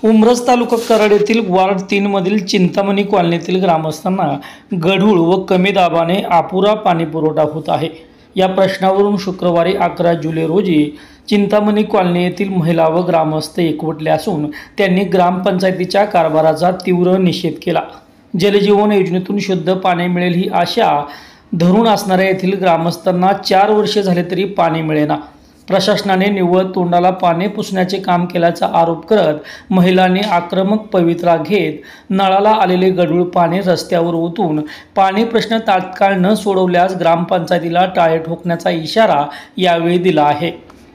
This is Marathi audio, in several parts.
उमरस तालुका कराड येथील वार्ड 3 मधील चिंतामणी कॉलनीतील ग्रामस्थांना गढूळ व कमी दाबाने अपुरा पाणी पुरवठा होत आहे। या प्रश्नावरून शुक्रवारी 11 जुलै रोजी चिंतामणी कॉलनी येथील महिला व ग्रामस्थ एकवटले असून त्यांनी ग्रामपंचायतीच्या कारभाराचा तीव्र निषेध केला। जलजीवन योजनेतून शुद्ध पाणी मिळेल ही आशा धरून असणाऱ्या येथील ग्रामस्थांना 4 वर्षे झाले तरी पाणी मिळेना। प्रशासनाने निव्वळ तोंडाला पाणी पुसण्याचे काम केल्याचा आरोप करत महिलांनी आक्रमक पवित्रा घेत नळाला आलेले गढूळ पाणी रस्त्यावर ओतून पाणी प्रश्न तात्काळ न सोडवल्यास ग्रामपंचायतीला टाळे ठोकण्याचा इशारा यावेळी दिला आहे।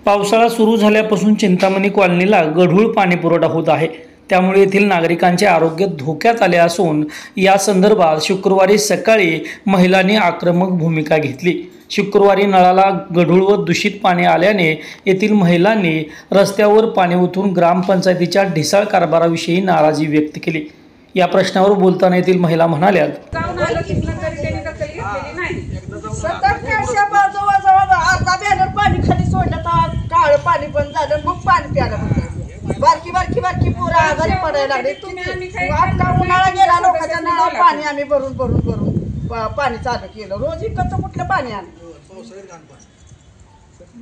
पावसाळा सुरू झाल्यापासून चिंतामणी कॉलनीला गढूळ पाणी पुरवठा होत आहे, त्यामुळे येथील नागरिकांचे आरोग्य धोक्यात आले असून या संदर्भात शुक्रवारी सकाळी महिलांनी आक्रमक भूमिका घेतली। शुक्रवारी नळाला गढूळ व दूषित पाणी आल्याने येथील महिलांनी रस्त्यावर पाणी ओतून ग्रामपंचायतीच्या ढिसाळ कारभाराविषयी नाराजी व्यक्त केली। या प्रश्नावर बोलताना येथील महिला म्हणाल्या, काळ पाणी बंद झालं, मग पाणी प्यायला बारकी पोरं आजारी पडायला लागले। उन्हाळा गेला, लोकांच्या नळाला पाणी आम्ही भरून पाणी चालू केलं। रोज इकडचं कुठलं पाणी आणलं?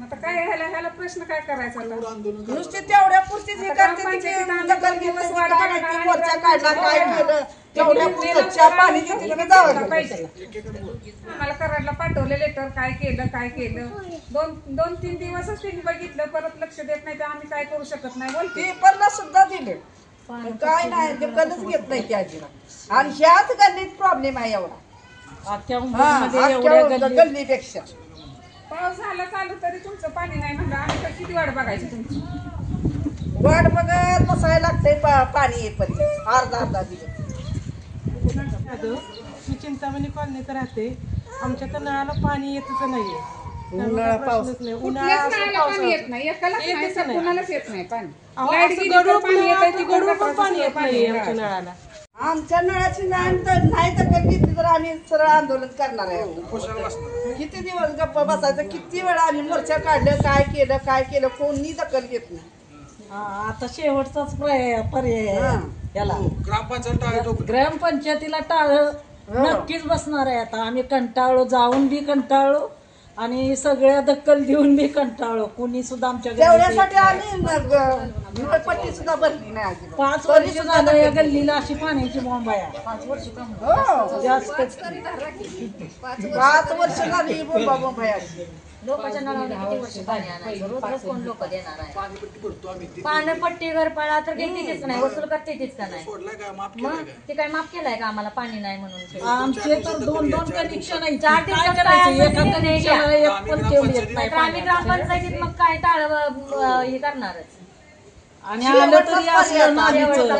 आता काय ह्याला प्रश्न काय करायचा? नुसते तेवढ्या पुरतीच हे करते, दखल घेतलं, मोर्चा काढला, काय केलं तेवढ्या पुरतं पाणी आम्हाला कराडला पाठवले लेटर, काय केलं 2-3 दिवसच त्यांनी बघितलं, परत लक्ष देत नाही तर आम्ही काय करू शकत नाही। बोलते पेपरला सुद्धा दिले, काय नाही, दखलच घेत नाही त्या अजिबात। आणि ह्याच गल्लीत प्रॉब्लेम आहे एवढा, गल्लीपेक्षा। पाऊस झाला चालू तरी तुमचं पाणी नाही म्हणलं, आम्ही तर किती वाट बघायची तुमची? वाट बघत बसायला लागतंय पाणी येईपर्यंत अर्धा दिवस। मी चिंतामणी कॉलनीत राहते, आमच्या तर नळाला पाणी येतच नाहीये। उन्हाळा पाऊस पाणी येत नाही, कुणालाच येत नाही पाणी। पाणी येत नाही आमच्या नळाला। आमच्या नळाची नाही तर किती तर आम्ही सरळ आंदोलन करणार आहे। किती दिवस गप्प बसायचं, किती वेळा आम्ही मोर्चा काढलं, काय केलं कोणी दखल घेत नाही। आता शेवटचाच पर्याय याला ग्रामपंचायतीला टाळ नक्कीच बसणार आहे। आता आम्ही कंटाळलो, जाऊन बी कंटाळलो आणि सगळ्या दखल देऊन बी कंटाळलो, कोणी सुद्धा आमच्या तेवढ्यासाठी आम्ही नळपट्टी सुद्धा भरली नाही। 5 वर्ष झालं या गल्लीला अशी पाण्याची बॉम्ब आहे। 5 वर्ष जास्त 5 वर्ष झाली बोंब आहे। लोकांच्या नळाला किती वर्ष पाणी आणायचं? रोज कोण लोक देणार आहे? पाणीपट्टी घरपाळा तर घेतेच नाही, वसूल करतेच का नाही? मग ते काय माफ केलाय का आम्हाला पाणी नाही म्हणून? आमचे तर 2 कनेक्शन आहे, 4 दिवसात आम्ही ग्रामपंचायतीत मग काय टाळ हे करणारच। आणि आलं तरी असलं नालीचं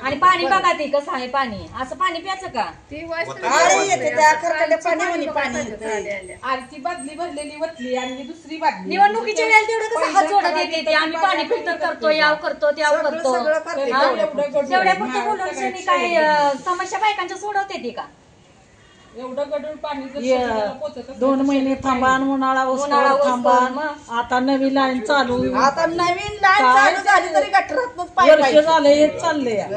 आणि पाणी बघा ते कसं आहे, पाणी असं पाणी प्यायचं का? ती बादली भरलेली वतली आणि दुसरी बादली निवडणुकीच्या वेळेला तेवढं कसं हात जोडत येते, आम्ही पाणी फिल्टर करतो, याव करतो त्याव करतो, तेवढ्या फक्त बोलून काय समस्या बायकांच्या सोडवते ती का? एवढं गढूळ पाणी 2 महिने थांबा, उन्हाळा थांबा, आता नवीन लाईन चालू, आता नवीन लाईन चालू झाली तरी गटरातच वर्ष झालं हेच चाललंय।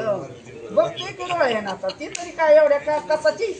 बघ ते किती वेळ आहे ना, आता ती तरी काय एवढ्या कसाची